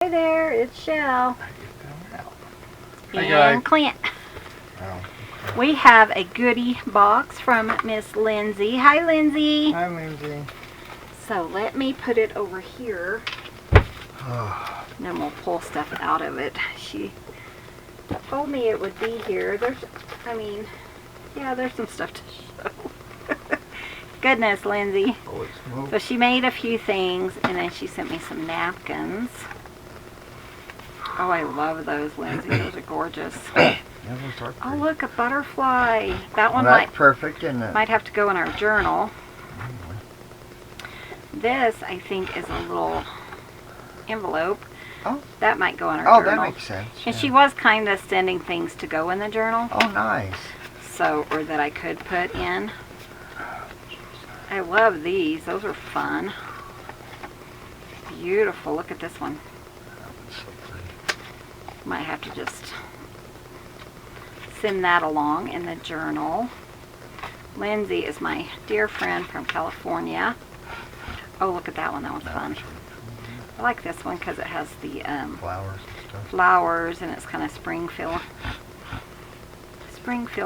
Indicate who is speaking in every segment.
Speaker 1: Hey there, it's Shell
Speaker 2: Hi,
Speaker 1: and
Speaker 2: guys.
Speaker 1: Clint.
Speaker 2: Oh, okay.
Speaker 1: We have a goodie box from Miss Lindsay. Hi, Lindsay.
Speaker 2: Hi, Lindsay.
Speaker 1: So let me put it over here. Then we'll pull stuff out of it. She told me it would be here. There's some stuff to show. Goodness, Lindsay.
Speaker 2: Oh, it's moved.
Speaker 1: So she made a few things, and then she sent me some napkins. Oh, I love those, Lindsay. Those are gorgeous.
Speaker 2: Yeah, those are
Speaker 1: Oh,
Speaker 2: pretty.
Speaker 1: look, a butterfly. That one
Speaker 2: Well, that's perfect, isn't it?
Speaker 1: might have to go in our journal. This, I think, is a little envelope.
Speaker 2: Oh.
Speaker 1: That might go in our
Speaker 2: Oh,
Speaker 1: journal.
Speaker 2: that makes sense.
Speaker 1: And
Speaker 2: yeah.
Speaker 1: she was kind of sending things to go in the journal.
Speaker 2: Oh, nice.
Speaker 1: So, or that I could put in. I love these. Those are fun. Beautiful. Look at this one.
Speaker 2: That's so pretty.
Speaker 1: Might have to just send that along in the journal. Lindsay is my dear friend from California. Oh, look at that one. That one's fun. I like this one because it has the
Speaker 2: Flowers and stuff.
Speaker 1: flowers, and it's kind of spring feel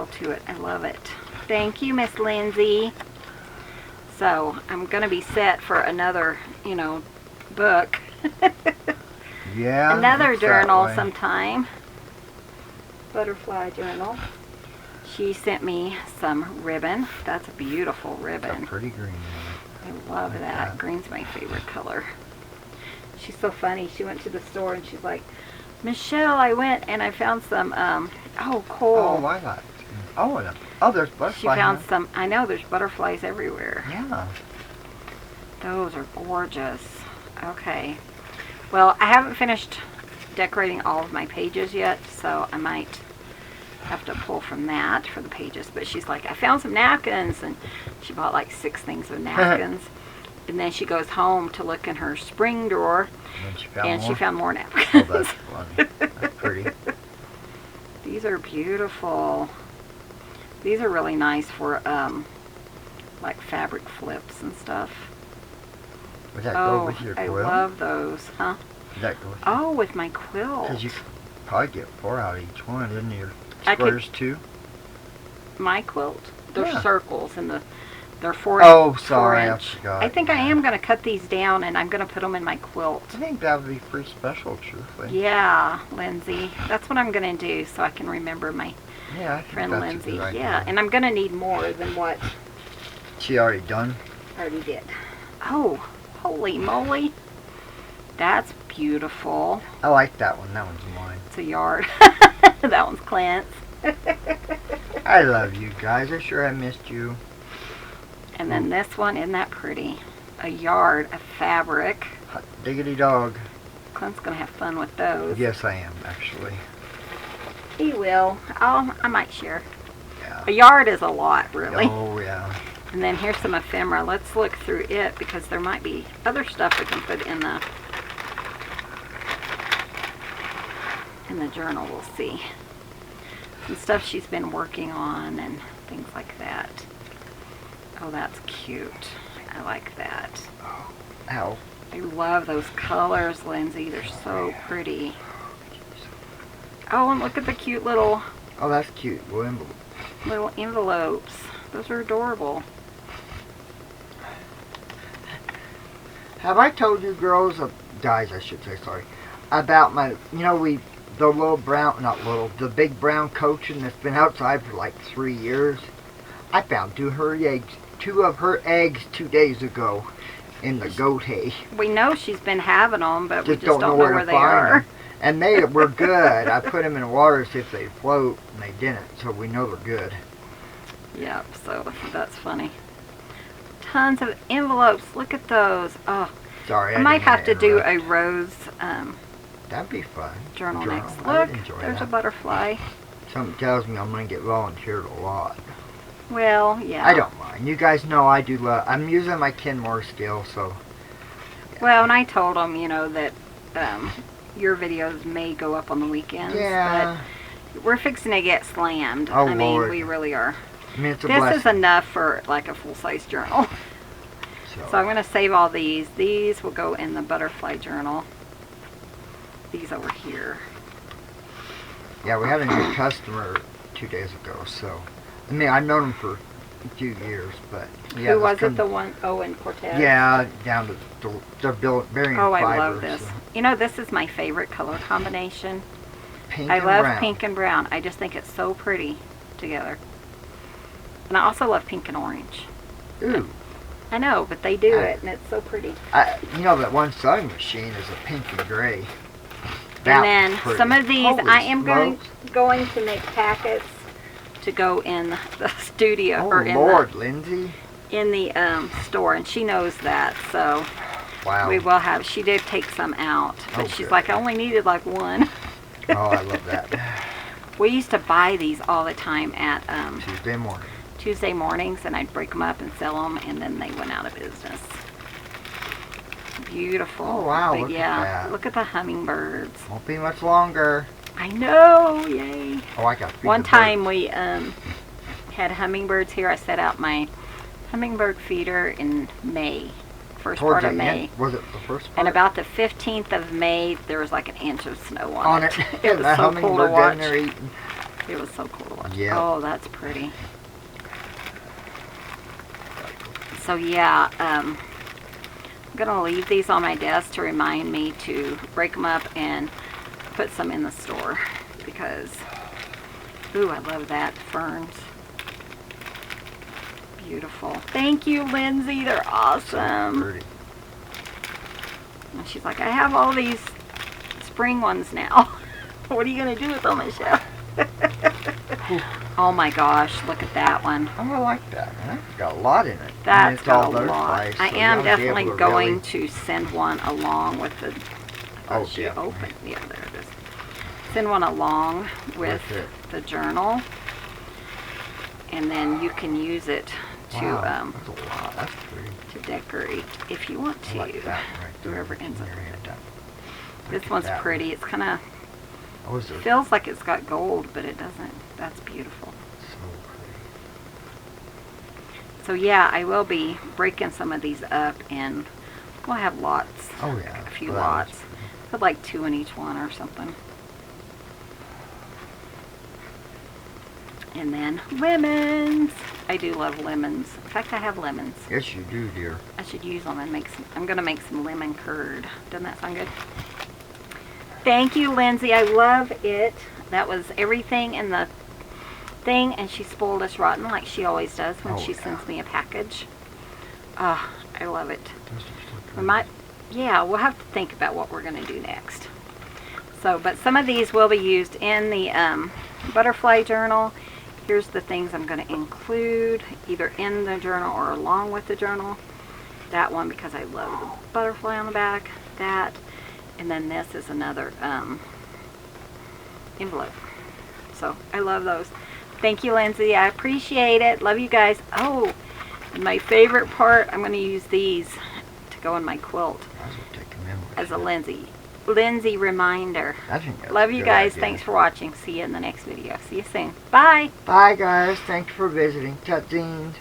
Speaker 1: to it. I love it. Thank you, Miss Lindsay. So I'm gonna be set for another, book.
Speaker 2: Yeah.
Speaker 1: Another
Speaker 2: looks that
Speaker 1: journal
Speaker 2: way.
Speaker 1: sometime. Butterfly journal. She sent me some ribbon. That's a beautiful
Speaker 2: It's
Speaker 1: ribbon.
Speaker 2: a pretty green one.
Speaker 1: I love
Speaker 2: like
Speaker 1: that.
Speaker 2: that.
Speaker 1: Green's my favorite color. She's so funny. She went to the store and she's like, Michelle, I went and I found some, cool.
Speaker 2: Oh, lilac. Oh, there's butterflies.
Speaker 1: She found some, I know there's butterflies everywhere.
Speaker 2: Yeah.
Speaker 1: Those are gorgeous. Okay. Well, I haven't finished decorating all of my pages yet, so I might have to pull from that for the pages. But she's like, I found some napkins, and she bought like 6 things of napkins. And then she goes home to look in her spring drawer,
Speaker 2: And
Speaker 1: she found more
Speaker 2: Oh,
Speaker 1: napkins.
Speaker 2: that's funny. That's pretty.
Speaker 1: These are beautiful. These are really nice for like fabric flips and stuff.
Speaker 2: Would that go with your
Speaker 1: I
Speaker 2: quilt?
Speaker 1: love those, huh?
Speaker 2: Would that go with
Speaker 1: Oh, with my quilt.
Speaker 2: Because you could probably get 4 out of each one, didn't you?
Speaker 1: I could-
Speaker 2: Squares too?
Speaker 1: My quilt. They're
Speaker 2: Yeah.
Speaker 1: circles, and they're 4
Speaker 2: Oh, sorry, I
Speaker 1: 4-inch.
Speaker 2: forgot.
Speaker 1: I think I am going to cut these down, and I'm going to put them in my quilt.
Speaker 2: I think that would be pretty special, truthfully.
Speaker 1: Yeah, Lindsay. That's what I'm going to do, so I can remember my
Speaker 2: Yeah, I think
Speaker 1: friend
Speaker 2: that's
Speaker 1: Lindsay.
Speaker 2: a good idea.
Speaker 1: Yeah, and I'm going to need more than what
Speaker 2: She already done?
Speaker 1: I already did. Oh, holy moly. That's beautiful.
Speaker 2: I like that one. That one's mine.
Speaker 1: It's a yard. That one's Clint's.
Speaker 2: I love you guys. I sure have missed you.
Speaker 1: And then this one, isn't that pretty? A yard of fabric.
Speaker 2: Hot diggity dog.
Speaker 1: Clint's going to have fun with those.
Speaker 2: Yes, I am, actually.
Speaker 1: He will. I might share.
Speaker 2: Yeah.
Speaker 1: A yard is a lot, really.
Speaker 2: Oh, yeah.
Speaker 1: And then here's some ephemera. Let's look through it because there might be other stuff we can put in the journal. We'll see. Some stuff she's been working on and things like that. Oh, that's cute. I like that.
Speaker 2: Ow.
Speaker 1: I love those colors, Lindsay. They're so pretty. Oh, and look at the cute little
Speaker 2: Oh, that's cute. Well,
Speaker 1: envelopes. Those are adorable.
Speaker 2: have I told you girls, guys, I should say, sorry, about my, the little brown, not little, the big brown coaching that's been outside for like 3 years? I found 2 of her eggs 2 days ago in the goat hay.
Speaker 1: We know she's been having them, but we
Speaker 2: Just
Speaker 1: just don't know where
Speaker 2: to
Speaker 1: they
Speaker 2: find
Speaker 1: are.
Speaker 2: them. And they were good. I put them in water to see if they'd float, and they didn't, so we know they're good.
Speaker 1: Yep, so that's funny. Tons of envelopes. Look at those. Oh,
Speaker 2: Sorry,
Speaker 1: I might
Speaker 2: didn't
Speaker 1: have to
Speaker 2: mean
Speaker 1: do
Speaker 2: interrupt.
Speaker 1: a rose
Speaker 2: That'd be fun.
Speaker 1: journal next.
Speaker 2: I would
Speaker 1: Look,
Speaker 2: enjoy
Speaker 1: there's
Speaker 2: that.
Speaker 1: a butterfly.
Speaker 2: Something tells me I'm going to get volunteered a lot.
Speaker 1: Well, yeah.
Speaker 2: I don't mind. You guys know I do love... I'm using my Kenmore skill, so...
Speaker 1: Well, and I told them, that your videos may go up on the weekends.
Speaker 2: Yeah.
Speaker 1: But we're fixing to get slammed.
Speaker 2: Oh,
Speaker 1: I mean,
Speaker 2: Lord.
Speaker 1: we really are.
Speaker 2: I mean, it's a
Speaker 1: This
Speaker 2: blessing.
Speaker 1: is enough for like a full-size journal. So I'm going to save all these. These will go in the butterfly journal. these over here.
Speaker 2: Yeah, we had a new customer 2 days ago, so I mean I've known him for a few years, but yeah.
Speaker 1: Who was it? The one? Oh, in Cortez.
Speaker 2: Yeah, down to they're burying
Speaker 1: Oh,
Speaker 2: fibers.
Speaker 1: I love this.
Speaker 2: So.
Speaker 1: You know, this is my favorite color combination.
Speaker 2: Pink
Speaker 1: I
Speaker 2: and
Speaker 1: love
Speaker 2: brown.
Speaker 1: pink and brown. I just think it's so pretty together. And I also love pink and orange.
Speaker 2: Ooh.
Speaker 1: I know, but they do it, and it's so pretty.
Speaker 2: You know that one sewing machine is a pink and gray.
Speaker 1: And then some of these,
Speaker 2: Holy
Speaker 1: I am
Speaker 2: smokes.
Speaker 1: going to make packets to go in the studio
Speaker 2: Oh,
Speaker 1: or in
Speaker 2: Lord, Lindsay.
Speaker 1: the store, and she knows that. So
Speaker 2: Wow.
Speaker 1: we will have. She did take some out, but
Speaker 2: Oh,
Speaker 1: she's
Speaker 2: good.
Speaker 1: like, I only needed like one.
Speaker 2: Oh, I love that.
Speaker 1: We used to buy these all the time at
Speaker 2: Tuesday morning.
Speaker 1: and I'd break them up and sell them, and then they went out of business. Beautiful.
Speaker 2: Oh, wow,
Speaker 1: But
Speaker 2: look at
Speaker 1: yeah,
Speaker 2: that.
Speaker 1: look at the hummingbirds.
Speaker 2: Won't be much longer.
Speaker 1: I know, yay.
Speaker 2: Oh, I got to feed
Speaker 1: One
Speaker 2: the
Speaker 1: time
Speaker 2: birds.
Speaker 1: we had hummingbirds here. I set out my hummingbird feeder in May, first
Speaker 2: Towards
Speaker 1: part of
Speaker 2: the
Speaker 1: May.
Speaker 2: end. Was it the first part?
Speaker 1: And about the 15th of May, there was like an inch of snow on it. It
Speaker 2: And
Speaker 1: was
Speaker 2: the
Speaker 1: so cool to
Speaker 2: hummingbird
Speaker 1: watch.
Speaker 2: down there eating.
Speaker 1: It was so cool to watch.
Speaker 2: Yeah.
Speaker 1: Oh, that's pretty. So yeah, I'm gonna leave these on my desk to remind me to break them up and put some in the store because, ooh, I love that, ferns. Beautiful. Thank you, Lindsay. They're awesome.
Speaker 2: Pretty.
Speaker 1: And she's like, I have all these spring ones now. What are you gonna do with them, Michelle? Oh my gosh, look at that one.
Speaker 2: Oh, I like that. That's got a lot in it.
Speaker 1: That's
Speaker 2: it's
Speaker 1: got
Speaker 2: all
Speaker 1: a
Speaker 2: over the
Speaker 1: lot.
Speaker 2: place,
Speaker 1: I
Speaker 2: so
Speaker 1: am
Speaker 2: you ought to be
Speaker 1: definitely
Speaker 2: able to
Speaker 1: going
Speaker 2: really-
Speaker 1: to send one along with the.
Speaker 2: Oh,
Speaker 1: she
Speaker 2: yeah.
Speaker 1: opened. Yeah, there it is. Send one along with
Speaker 2: it.
Speaker 1: the journal, and then you can use it to
Speaker 2: Wow, that's a lot. That's pretty.
Speaker 1: to decorate if you want
Speaker 2: I
Speaker 1: to.
Speaker 2: like that one right there.
Speaker 1: Whoever ends up
Speaker 2: There,
Speaker 1: with
Speaker 2: yeah,
Speaker 1: it.
Speaker 2: that-
Speaker 1: This
Speaker 2: look at
Speaker 1: one's
Speaker 2: that
Speaker 1: pretty.
Speaker 2: one.
Speaker 1: It's kind of
Speaker 2: Oh, is there
Speaker 1: feels like it's got gold, but it doesn't. That's beautiful.
Speaker 2: so pretty.
Speaker 1: So yeah, I will be breaking some of these up, and we'll have lots.
Speaker 2: Oh, yeah.
Speaker 1: A few
Speaker 2: Well, that
Speaker 1: lots.
Speaker 2: was pretty.
Speaker 1: Put like 2 in each one or something. And then lemons. I do love lemons. In fact, I have lemons.
Speaker 2: Yes, you do, dear.
Speaker 1: I should use them and make some. I'm gonna make some lemon curd. Doesn't that sound good? Thank you, Lindsay. I love it. That was everything in the thing, and she spoiled us rotten like she always does when
Speaker 2: Oh,
Speaker 1: she
Speaker 2: yeah.
Speaker 1: sends me a package. Ah, I love it.
Speaker 2: Those are so
Speaker 1: We
Speaker 2: pretty.
Speaker 1: might, yeah, we'll have to think about what we're going to do next. So, but some of these will be used in the butterfly journal. Here's the things I'm going to include either in the journal or along with the journal. That one because I love the butterfly on the back. That, and then this is another envelope. So I love those. Thank you, Lindsay. I appreciate it. Love you guys. Oh, and my favorite part, I'm going to use these to go in my quilt
Speaker 2: Might as well take them in with
Speaker 1: as a
Speaker 2: you.
Speaker 1: Lindsay reminder.
Speaker 2: I think that's
Speaker 1: Love
Speaker 2: a
Speaker 1: you
Speaker 2: good
Speaker 1: guys.
Speaker 2: idea.
Speaker 1: Thanks for watching. See you in the next video. See you soon. Bye.
Speaker 2: Bye, guys. Thanks for visiting. Tutzines.